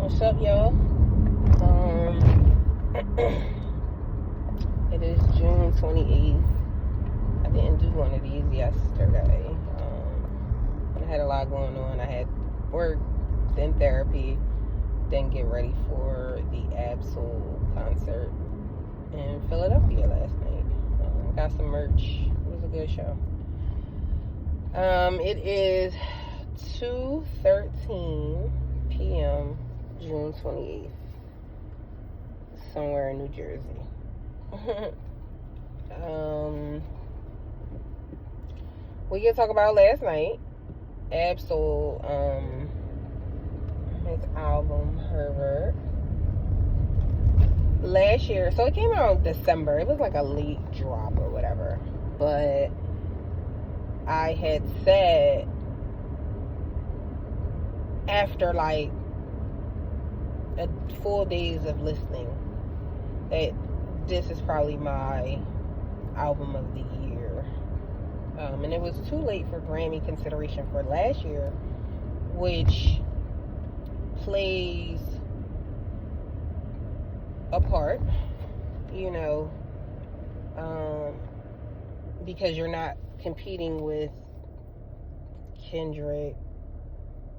What's up, y'all? It is June 28th. I didn't do one of these yesterday. I had a lot going on. I had work, then therapy, then get ready for the Ab-Soul concert in Philadelphia last night. Got some merch. It was a good show. It is 2:13 p.m. June 28th, somewhere in New Jersey. We can talk about last night. Ab-Soul, his album Herbert. Last year, so it came out in December. It was like a late drop or whatever. But I had said after like a full days of listening that this is probably my album of the year. And it was too late for Grammy consideration for last year, which plays a part, because you're not competing with Kendrick,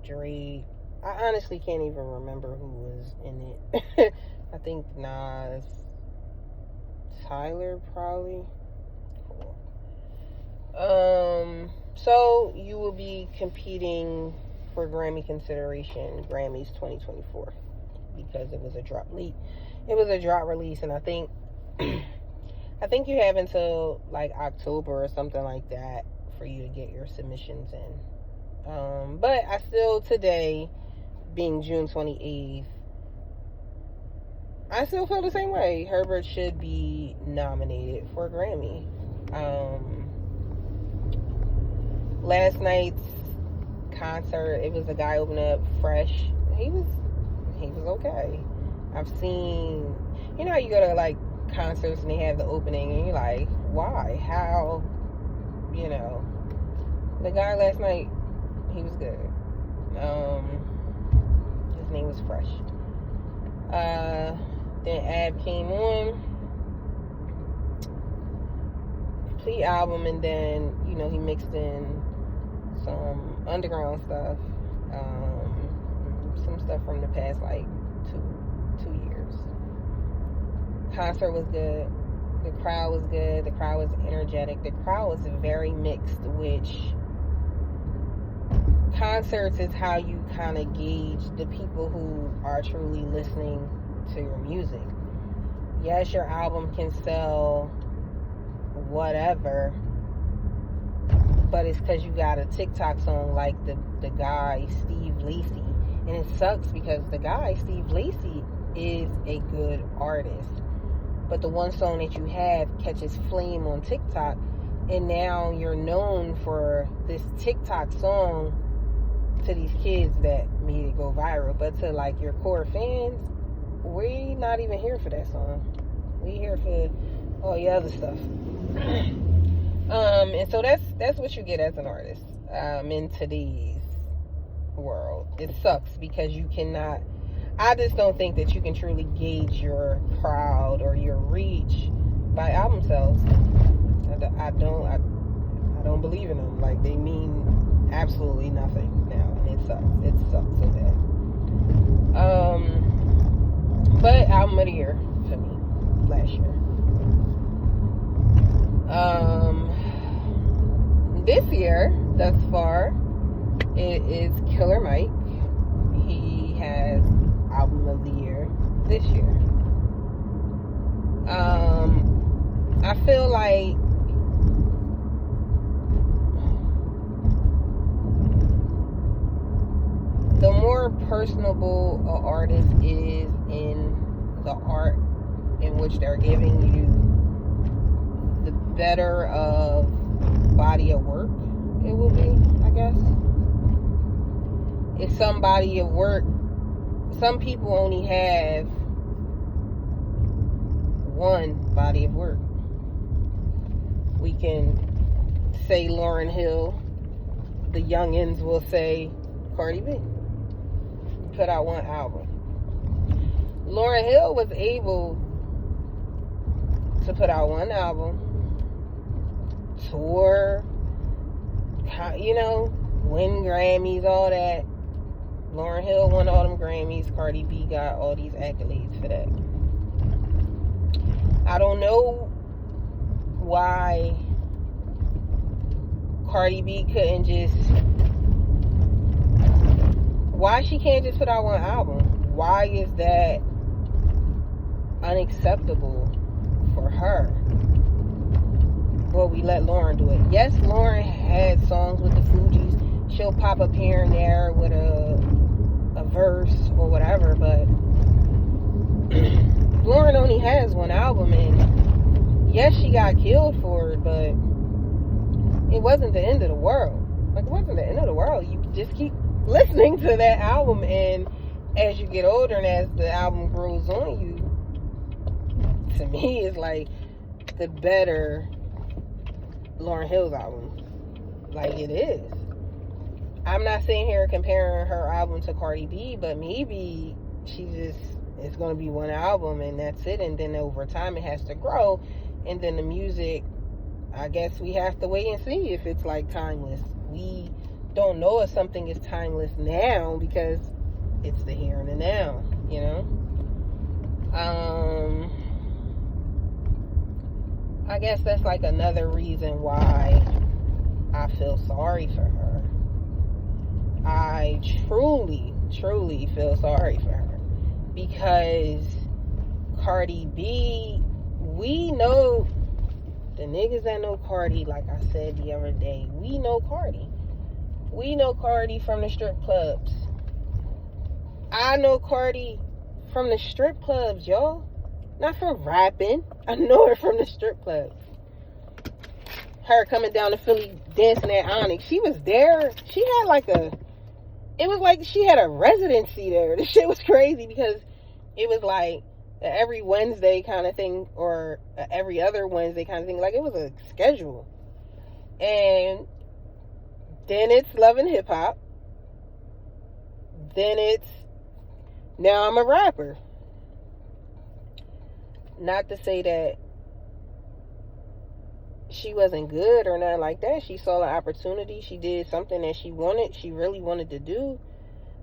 Drake. I honestly can't even remember who was in it. I think Nas, Tyler probably. Cool. So you will be competing for Grammy consideration, Grammys 2024, because it was a drop leak. It was a drop release, and I think you have until like October or something like that for you to get your submissions in. But I still, today, being June 28th, I still feel the same way. Herbert should be nominated for a Grammy. Last night's concert, it was a guy opening up, Fresh. He was okay. I've seen, how you go to like concerts and they have the opening and you're like, why? How? The guy last night, he was good. His name was Fresh. Then Ab came on, complete album, and then he mixed in some underground stuff, some stuff from the past like two years. Concert was good. The crowd was good. The crowd was energetic. The crowd was very mixed, which concerts is how you kind of gauge the people who are truly listening to your music. Yes, your album can sell whatever, but it's because you got a TikTok song like the guy Steve Lacy. And it sucks because the guy Steve Lacy is a good artist, but the one song that you have catches flame on TikTok, and now you're known for this TikTok song to these kids that made it go viral. But to like your core fans, we not even here for that song. We here for all the other stuff. And so that's what you get as an artist in today's world. It sucks because you cannot, I just don't think that you can truly gauge your crowd or your reach by album sales. I don't believe in them. Like, they mean absolutely nothing now, and it sucks so bad. But album of the year for me last year. This year, thus far, it is Killer Mike. He has album of the year this year. I feel like the more personable an artist is in the art in which they're giving you, the better of body of work it will be, I guess. If some body of work, some people only have one body of work. We can say Lauryn Hill. The youngins will say Cardi B. Put out one album. Lauryn Hill was able to put out one album, tour, win Grammys, all that. Lauryn Hill won all them Grammys. Cardi B got all these accolades for that. I don't know why Cardi B couldn't just... Why she can't just put out one album? Why is that unacceptable for her? Well, we let Lauryn do it. Yes, Lauryn had songs with the Fugees. She'll pop up here and there with a verse or whatever, but Lauryn only has one album, and yes, she got killed for it, but it wasn't the end of the world. Like, it wasn't the end of the world. You just keep listening to that album, and as you get older and as the album grows on you, to me, it's like the better Lauryn Hill's album. Like, it is. I'm not sitting here comparing her album to Cardi B, but maybe it's going to be one album and that's it, and then over time it has to grow, and then the music, I guess we have to wait and see if it's like timeless. We don't know if something is timeless now because it's the here and the now, I guess that's like another reason why I feel sorry for her. I truly feel sorry for her, because Cardi B, we know, the niggas that know Cardi, like I said the other day, we know Cardi. We know Cardi from the strip clubs. I know Cardi from the strip clubs, y'all. Not from rapping. I know her from the strip clubs. Her coming down to Philly dancing at Onyx. She was there. She had it was like she had a residency there. This shit was crazy, because it was like every Wednesday kind of thing, or every other Wednesday kind of thing. Like, it was a schedule. And then it's Love and Hip Hop. Then it's Now I'm a Rapper. Not to say that she wasn't good or nothing like that. She saw an opportunity. She did something that she really wanted to do.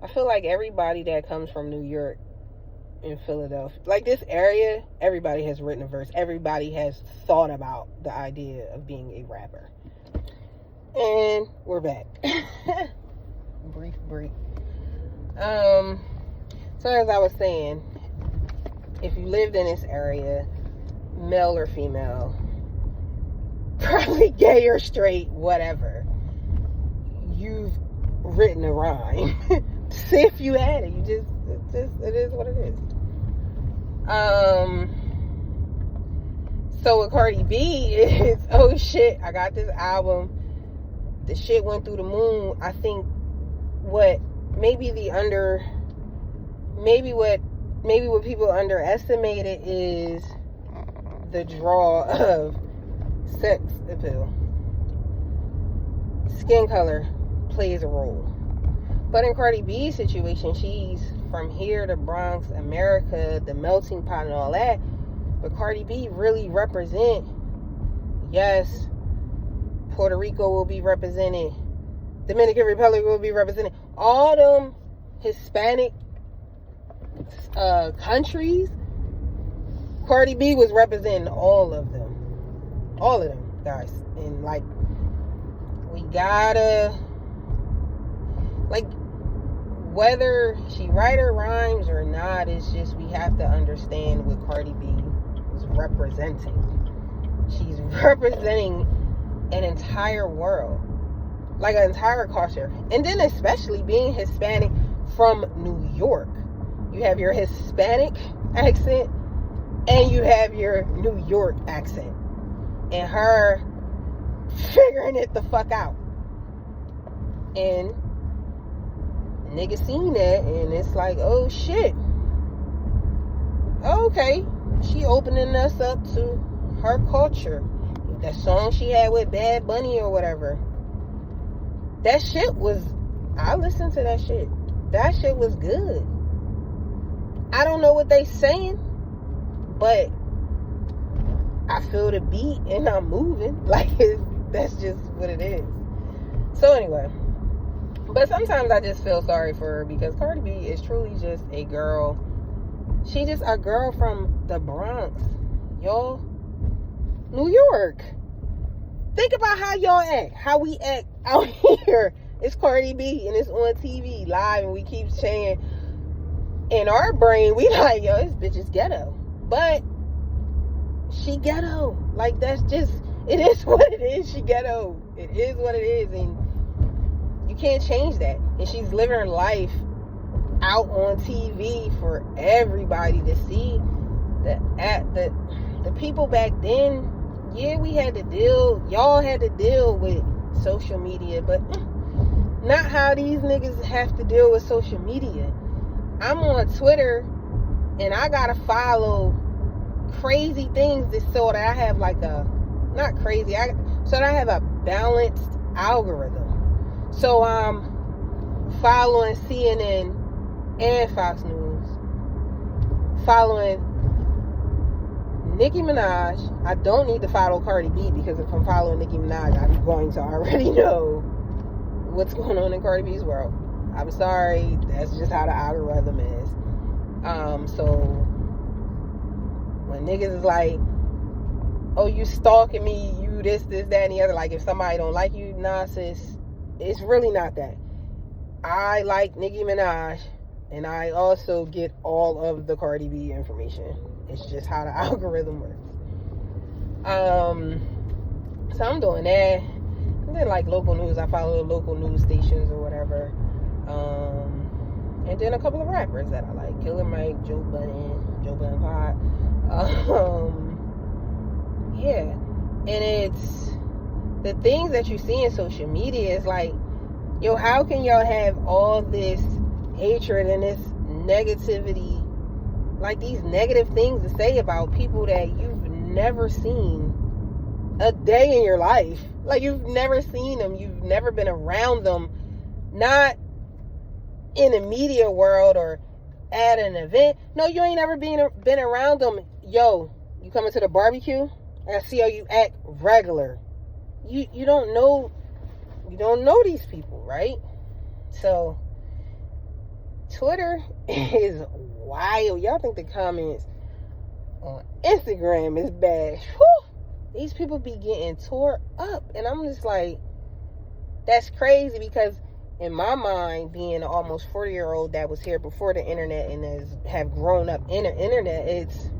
I feel like everybody that comes from New York and Philadelphia, like this area, everybody has written a verse. Everybody has thought about the idea of being a rapper. And we're back. Brief. So as I was saying, if you lived in this area, male or female, probably gay or straight, whatever, you've written a rhyme. See if you had it. It is what it is. So with Cardi B, it's, oh shit, I got this album. The shit went through the moon. I think what people underestimated is the draw of sex appeal. Skin color plays a role. But in Cardi B's situation, she's from here to Bronx, America, the melting pot and all that. But Cardi B really represent, yes, Puerto Rico will be represented, Dominican Republic will be represented, all them Hispanic countries. Cardi B was representing all of them, guys. And like, we gotta, like, whether she write her rhymes or not, it's just, we have to understand what Cardi B is representing. She's representing an entire world, like an entire culture. And then especially being Hispanic from New York, you have your Hispanic accent and you have your New York accent, and her figuring it the fuck out. And niggas seen that, and it's like, oh shit, okay, she opening us up to her culture. That song she had with Bad Bunny or whatever, that shit was, I listened to that shit. That shit was good. I don't know what they saying, but I feel the beat and I'm moving. Like, that's just what it is. So anyway, but sometimes I just feel sorry for her because Cardi B is truly just a girl. She just a girl from the Bronx, y'all. New York. Think about how y'all act, how we act out here. It's Cardi B and it's on TV live, and we keep saying in our brain, we like, yo, this bitch is ghetto. But she ghetto. Like, that's just, it is what it is. She ghetto. It is what it is, and you can't change that. And she's living her life out on TV for everybody to see. The people back then, yeah, we had to deal, y'all had to deal with social media, but not how these niggas have to deal with social media. I'm on Twitter and I gotta follow crazy things so that I have like a, not crazy, so that I have a balanced algorithm. So I'm following CNN and Fox News, following Nicki Minaj. I don't need to follow Cardi B because if I'm following Nicki Minaj, I'm going to already know what's going on in Cardi B's world. I'm sorry, that's just how the algorithm is. So when niggas is like, oh, you stalking me, you this, that, and the other, like if somebody don't like you, nah, sis, it's really not that. I like Nicki Minaj, and I also get all of the Cardi B information. It's just how the algorithm works. So I'm doing that. And then like local news, I follow the local news stations or whatever. And then a couple of rappers that I like. Killer Mike, Joe Budden Pod. Yeah. And it's the things that you see in social media is like, yo, how can y'all have all this hatred and this negativity, like these negative things to say about people that you've never seen a day in your life? Like, you've never seen them, you've never been around them, not in the media world or at an event. No, you ain't never been around them. Yo, you coming to the barbecue? I see how you act regular. You don't know these people, right? So Twitter is wild. Y'all think the comments on Instagram is bad. Whew. These people be getting tore up, and I'm just like, that's crazy, because in my mind, being an almost 40-year-old that was here before the internet and have grown up in the internet, it's,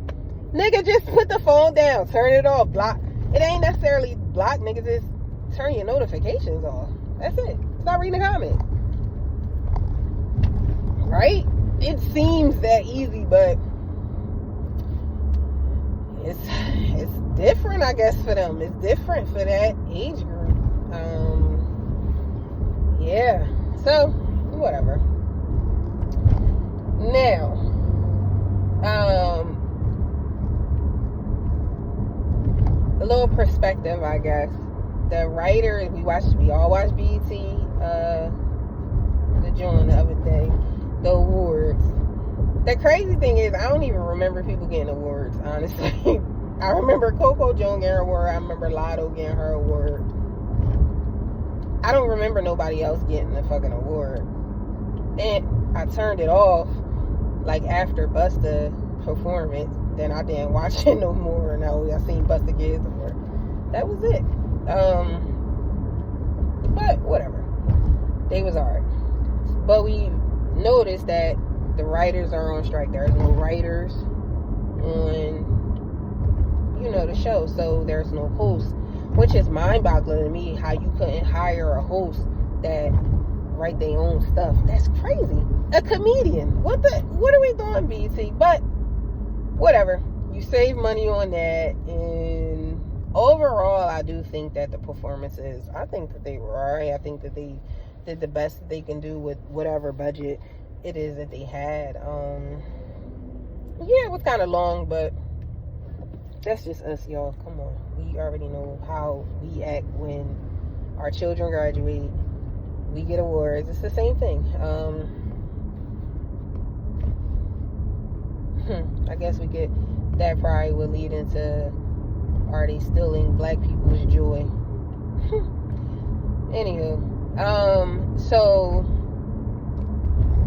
nigga, just put the phone down, turn it off, block. It ain't necessarily block, niggas, just turn your notifications off. That's it. Stop reading the comments. Right? It seems that easy, but it's different, I guess, for them. It's different for that age group. Yeah. So, whatever. Now, a little perspective, I guess. The writers, we all watch BET, the joint the other day, the awards. The crazy thing is, I don't even remember people getting awards, honestly. I remember Coco Jones getting her award. I remember Lotto getting her award. I don't remember nobody else getting a fucking award. And I turned it off, like, after Busta performance. Then I didn't watch it no more. No, I seen Busta get his award. That was it. But whatever. They was alright. But we noticed that the writers are on strike. There's no writers on, the show. So there's no host, which is mind-boggling to me, how you couldn't hire a host that write their own stuff. That's crazy. A comedian. What are we doing, BT? But whatever. You save money on that, and overall, I do think that the performances, I think that they were alright. I think that they did the best that they can do with whatever budget it is that they had. Yeah, it was kind of long, but that's just us, y'all. Come on. We already know how we act when our children graduate. We get awards. It's the same thing. guess that probably would lead into, are they stealing black people's joy? Anywho, so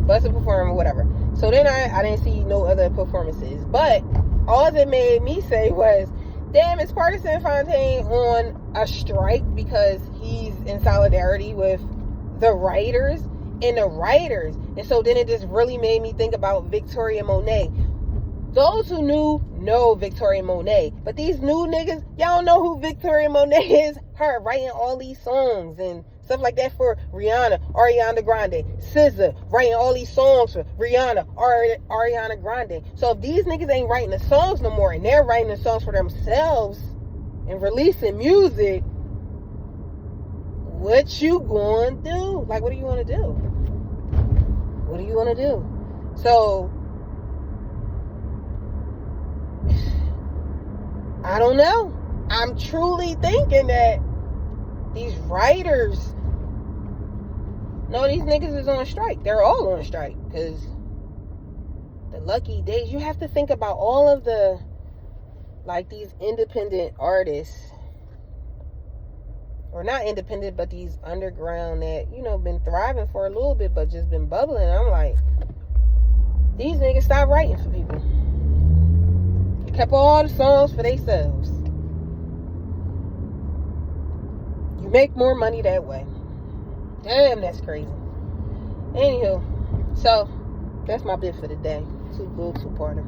Busta performed or whatever. So then I didn't see no other performances, but all that made me say was, damn, is Partisan Fontaine on a strike because he's in solidarity with the writers and the writers? And so then it just really made me think about Victoria Monet. Those who knew know Victoria Monet, but these new niggas, y'all don't know who Victoria Monet is. Her writing all these songs and stuff like that for Rihanna, Ariana Grande, SZA, writing all these songs for Rihanna, Ariana Grande. So if these niggas ain't writing the songs no more and they're writing the songs for themselves and releasing music, what you gonna do? Like, what do you want to do? What do you want to do? So I don't know. I'm truly thinking that these writers, no, these niggas is on strike. They're all on strike because the lucky days. You have to think about all of the, like, these independent artists, or not independent, but these underground that, you know, been thriving for a little bit, but just been bubbling. I'm like, these niggas stop writing for people. They kept all the songs for themselves. You make more money that way. Damn, that's crazy. Anywho, so that's my bit for the day. Little two-parter.